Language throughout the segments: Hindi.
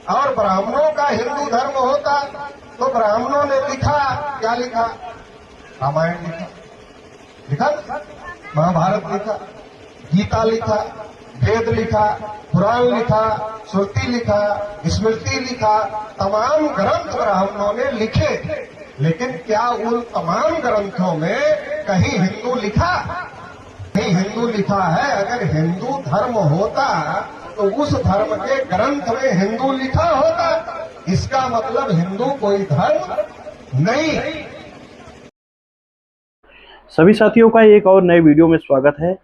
और ब्राह्मणों का हिंदू धर्म होता तो ब्राह्मणों ने लिखा, क्या लिखा? रामायण लिखा, लिखा ना? महाभारत लिखा, गीता लिखा, वेद लिखा, पुराण लिखा, श्रुति लिखा, स्मृति लिखा, तमाम ग्रंथ ब्राह्मणों ने लिखे। लेकिन क्या उन तमाम ग्रंथों में कहीं हिंदू लिखा? नहीं हिंदू लिखा है। अगर हिंदू धर्म होता तो उस धर्म के ग्रंथ में हिंदू लिखा होता। इसका मतलब हिंदू कोई धर्म नहीं। सभी साथियों का एक और नए वीडियो में स्वागत है।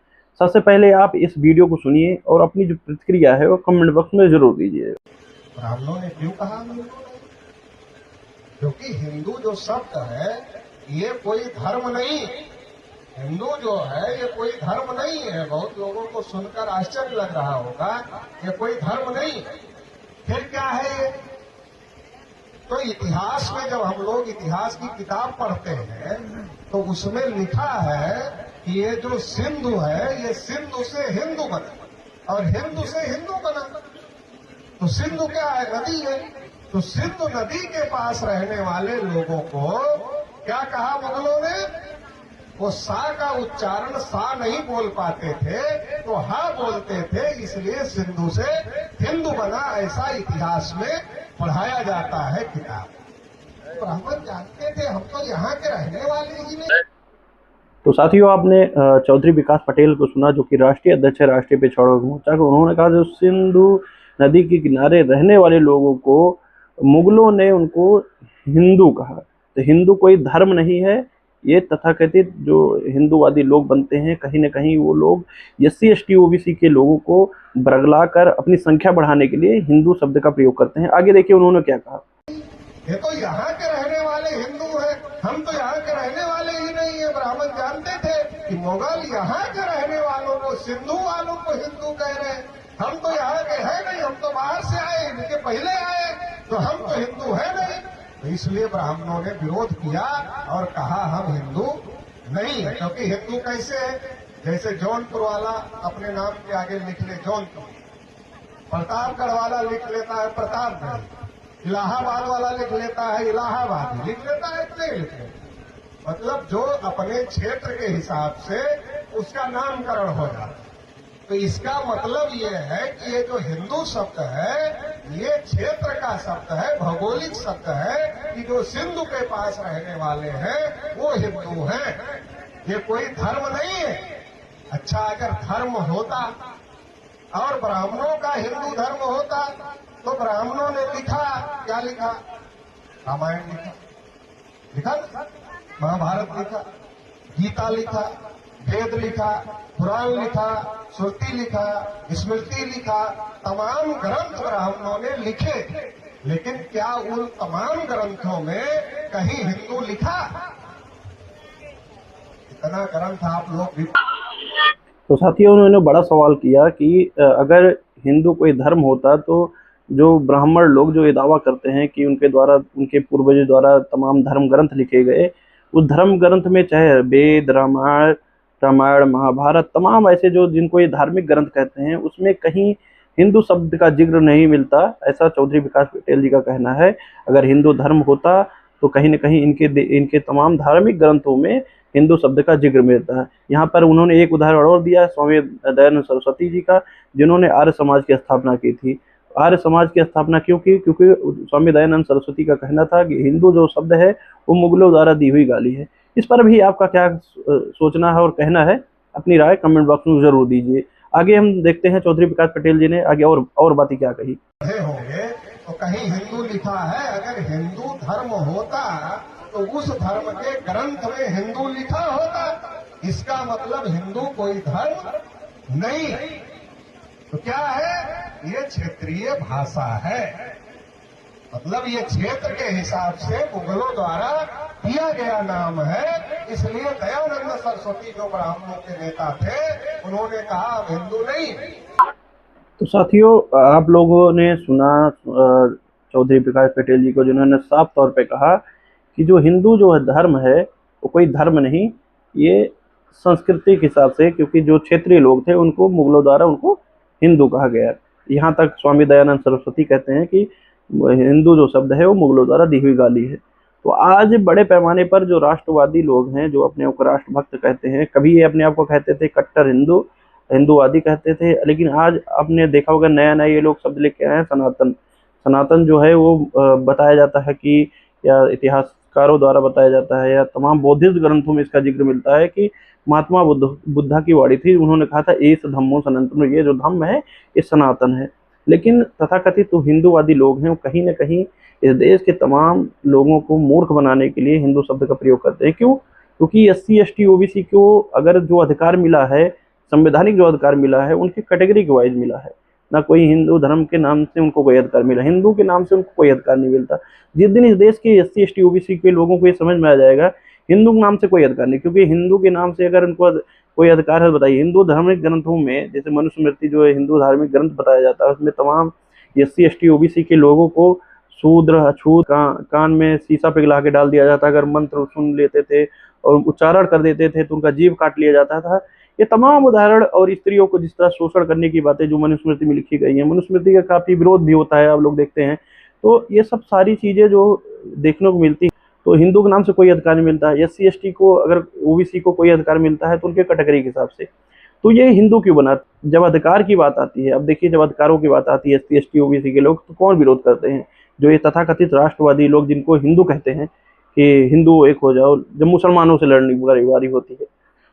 सबसे पहले आप इस वीडियो को सुनिए और अपनी जो प्रतिक्रिया है वो कमेंट बॉक्स में जरूर दीजिए। ब्राह्मणों ने क्यों कहा? क्योंकि हिंदू जो शब्द है ये कोई धर्म नहीं। हिंदू जो है ये कोई धर्म नहीं है। बहुत लोगों को सुनकर आश्चर्य लग रहा होगा, ये कोई धर्म नहीं। फिर क्या है ये? तो इतिहास में जब हम लोग इतिहास की किताब पढ़ते हैं तो उसमें लिखा है कि ये जो सिंधु है ये सिंधु से हिंदू बना और हिंदू से हिंदू बना। तो सिंधु क्या है? नदी है। तो सिंधु नदी के पास रहने वाले लोगों को क्या कहा मुगलों ने? वो सा का उच्चारण सा नहीं बोल पाते थे तो हा बोलते थे, इसलिए सिंधु से हिंदू बना। ऐसा इतिहास में पढ़ाया जाता है किताब। ब्राह्मण जानते थे, हम तो यहाँ के रहने वाले ही नहीं। तो साथियों, आपने चौधरी विकास पटेल को सुना, जो कि राष्ट्रीय अध्यक्ष है राष्ट्रीय पिछड़ा मोर्चा को। उन्होंने कहा जो सिंधु नदी के किनारे रहने वाले लोगों को मुगलों ने उनको हिंदू कहा। तो हिंदू कोई धर्म नहीं है। ये तथाकथित जो हिंदूवादी लोग बनते हैं, कहीं ना कहीं वो लोग SC ST OBC के लोगों को बरगलाकर अपनी संख्या बढ़ाने के लिए हिंदू शब्द का प्रयोग करते हैं। आगे देखिए उन्होंने क्या कहा। ये तो यहाँ के रहने वाले हिंदू हैं, हम तो यहाँ के रहने वाले ही नहीं है। ब्राह्मण जानते थे कि मुगल यहाँ के रहने वालों को, सिंधु वालों को हिंदू कह रहे हैं। हम तो यहाँ के हैं नहीं, हम तो बाहर से आए, इनके पहले आए, तो हम तो हिंदू है नहीं। तो इसलिए ब्राह्मणों ने विरोध किया और कहा हम हिंदू नहीं है। क्योंकि हिंदू कैसे है? जैसे जौनपुर वाला अपने नाम के आगे लिख ले जौनपुर, प्रतापगढ़ वाला लिख लेता है प्रतापगढ़, इलाहाबाद वाला लिख लेता है इलाहाबाद, लिख लेता है नहीं लिख लेता। मतलब जो अपने क्षेत्र के हिसाब से उसका नामकरण हो जाता है। तो इसका मतलब ये है कि ये जो हिंदू शब्द है ये क्षेत्र का शब्द है, भौगोलिक शब्द है कि जो सिंधु के पास रहने वाले हैं वो हिंदू हैं। ये कोई धर्म नहीं है। अच्छा, अगर धर्म होता और ब्राह्मणों का हिंदू धर्म होता तो ब्राह्मणों ने लिखा, क्या लिखा? रामायण लिखा, लिखा ना? महाभारत लिखा, गीता लिखा, वेद लिखा, पुराण लिखा, श्रुति लिखा, स्मृति लिखा, तमाम ग्रंथ ब्राह्मणों ने लिखे। लेकिन क्या उन तमाम ग्रंथों में कहीं हिंदू लिखा? इतना ग्रंथ आप लोग भी। तो साथियों, उन्होंने बड़ा सवाल किया कि अगर हिंदू कोई धर्म होता तो जो ब्राह्मण लोग जो ये दावा करते हैं कि उनके द्वारा, उनके पूर्वजों द्वारा तमाम धर्म ग्रंथ लिखे गए, उस धर्म ग्रंथ में चाहे वेद, रामायण, महाभारत, तमाम ऐसे जो जिनको ये धार्मिक ग्रंथ कहते हैं, उसमें कहीं हिंदू शब्द का जिक्र नहीं मिलता। ऐसा चौधरी विकास पटेल जी का कहना है। अगर हिंदू धर्म होता तो कहीं न कहीं इनके तमाम धार्मिक ग्रंथों में हिंदू शब्द का जिक्र मिलता है। यहाँ पर उन्होंने एक उदाहरण और दिया स्वामी दयानंद सरस्वती जी का, जिन्होंने आर्य समाज की स्थापना की थी। आर्य समाज की स्थापना क्यों की? क्योंकि स्वामी दयानंद सरस्वती का कहना था कि हिंदू जो शब्द है वो मुगलों द्वारा दी हुई गाली है। इस पर भी आपका क्या सोचना है और कहना है? अपनी राय कमेंट बॉक्स में जरूर दीजिए। आगे हम देखते हैं चौधरी विकास पटेल जी ने आगे और बातें क्या कही। होंगे तो कहीं हिंदू लिखा है। अगर हिंदू धर्म होता तो उस धर्म के ग्रंथ में हिंदू लिखा होता। इसका मतलब हिंदू कोई धर्म नहीं। तो क्या है? ये क्षेत्रीय भाषा है। मतलब ये क्षेत्र के हिसाब से मुगलों द्वारा दिया गया नाम है। इसलिए दयानंद सरस्वती जो ब्राह्मणों के नेता थे उन्होंने कहा अब हिंदू नहीं। तो साथियों, आप लोगों ने सुना चौधरी विकास पटेल जी को, जिन्होंने साफ तौर पे कहा कि जो हिंदू जो धर्म है वो कोई धर्म नहीं, ये संस्कृति के हिसाब से, क्योंकि जो क्षेत्रीय लोग थे उनको मुगलों द्वारा उनको हिंदू कहा गया। यहाँ तक स्वामी दयानंद सरस्वती कहते हैं कि हिंदू जो शब्द है वो मुगलों द्वारा दी हुई गाली है। तो आज बड़े पैमाने पर जो राष्ट्रवादी लोग हैं, जो अपने आप को राष्ट्रभक्त कहते हैं, कभी ये अपने आप को कहते थे कट्टर हिंदू, हिंदूवादी कहते थे, लेकिन आज आपने देखा होगा नया नया ये लोग शब्द लेके आए हैं सनातन। सनातन जो है वो बताया जाता है कि, या इतिहासकारों द्वारा बताया जाता है, या तमाम बौद्धिस्ट ग्रंथों में इसका जिक्र मिलता है कि महात्मा बुद्धा की वाणी थी, उन्होंने कहा था एस धम्मो सनातन, ये जो धम्म है ये सनातन है। लेकिन तथाकथित तो हिंदूवादी लोग हैं, वो कहीं ना कहीं इस देश के तमाम लोगों को मूर्ख बनाने के लिए हिंदू शब्द का प्रयोग करते हैं। क्यों? क्योंकि SC ST OBC को अगर जो अधिकार मिला है, संवैधानिक जो अधिकार मिला है, उनकी कैटेगरी के वाइज मिला है, ना कोई हिंदू धर्म के नाम से उनको कोई अधिकार मिला, हिंदू के नाम से उनको कोई अधिकार नहीं मिलता। जिस दिन इस देश के SC ST OBC के लोगों को ये समझ में आ जाएगा हिंदू के नाम से कोई अधिकार नहीं, क्योंकि हिंदू के नाम से अगर उनको कोई अधिकार है, बताइए। हिंदू धार्मिक ग्रंथों में जैसे मनुस्मृति जो है हिंदू धार्मिक ग्रंथ बताया जाता है, उसमें तमाम SC ST OBC के लोगों को शूद्र अछूत कान में शीशा पिघला के डाल दिया जाता। अगर मंत्र सुन लेते थे और उच्चारण कर देते थे तो उनका जीव काट लिया जाता था। ये तमाम उदाहरण, और स्त्रियों को जिस तरह शोषण करने की बातें जो मनुस्मृति में लिखी गई हैं, मनुस्मृति का काफी विरोध भी होता है, आप लोग देखते हैं। तो ये सब सारी चीजें जो देखने को मिलती, तो हिंदू के नाम से कोई अधिकार नहीं मिलता है। SC ST को अगर OBC को कोई अधिकार मिलता है तो उनके कैटेगरी के हिसाब से, तो ये हिंदू क्यों बना? जब अधिकार की बात आती है, अब देखिए जब अधिकारों की बात आती है SC ST OBC के लोग, तो कौन विरोध करते हैं? जो ये तथाकथित राष्ट्रवादी लोग जिनको हिंदू कहते हैं कि हिंदू एक हो जाओ, जब मुसलमानों से लड़ने की बारी होती है।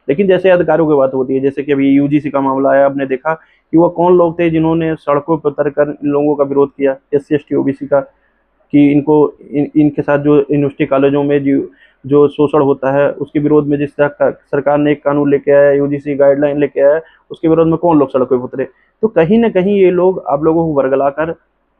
लेकिन जैसे अधिकारों की बात होती है, जैसे कि अभी UGC का मामला आया, आपने देखा कि वो कौन लोग थे जिन्होंने सड़कों पर उतरकर इन लोगों का विरोध किया, SC ST OBC का, कि इनके साथ जो यूनिवर्सिटी कॉलेजों में जो शोषण होता है उसके विरोध में जिस तरह सरकार ने एक कानून लेके आया, UGC गाइडलाइन लेके आया, उसके विरोध में कौन लोग सड़कों पर उतरे? तो कहीं ना कहीं ये लोग आप लोगों को वर्गलाकर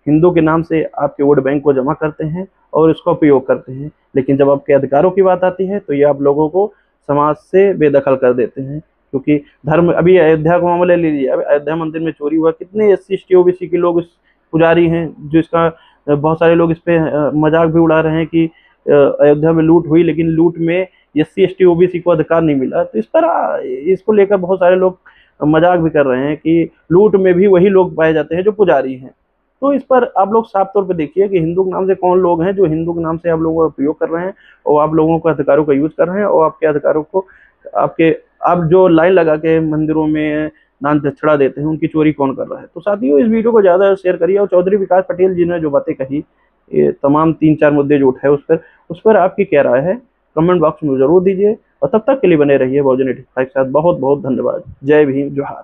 हिंदू के नाम से आपके वोट बैंक को जमा करते हैं और इसका उपयोग करते हैं। लेकिन जब आपके अधिकारों की बात आती है तो ये आप लोगों को समाज से बेदखल कर देते हैं। क्योंकि धर्म, अभी अयोध्या का मामला ले लीजिए, अब अयोध्या मंदिर में चोरी हुआ, कितने SC ST OBC के लोग इस पुजारी हैं जो इसका, बहुत सारे लोग इस पे मजाक भी उड़ा रहे हैं कि अयोध्या में लूट हुई, लेकिन लूट में SC ST OBC को अधिकार नहीं मिला। तो इस पर इसको लेकर बहुत सारे लोग मजाक भी कर रहे हैं कि लूट में भी वही लोग पाए जाते हैं जो पुजारी हैं। तो इस पर आप लोग साफ तौर पे देखिए कि हिंदू के नाम से कौन लोग हैं जो हिंदू के नाम से आप लोगों का प्रयोग कर रहे हैं और आप लोगों के अधिकारों का यूज कर रहे हैं, और आपके अधिकारों को आप जो लाइन लगा के मंदिरों में दान दक्षिणा देते हैं, उनकी चोरी कौन कर रहा है। तो साथियों, इस वीडियो को ज़्यादा शेयर करिए, और चौधरी विकास पटेल जी ने जो बातें कही, ये तमाम 3-4 मुद्दे जो उठाए, उस पर आपकी क्या राय है कमेंट बॉक्स में जरूर दीजिए। और तब तक के लिए बने रहिए बहुजन 85 के साथ। बहुत बहुत धन्यवाद। जय भीम, जोहार।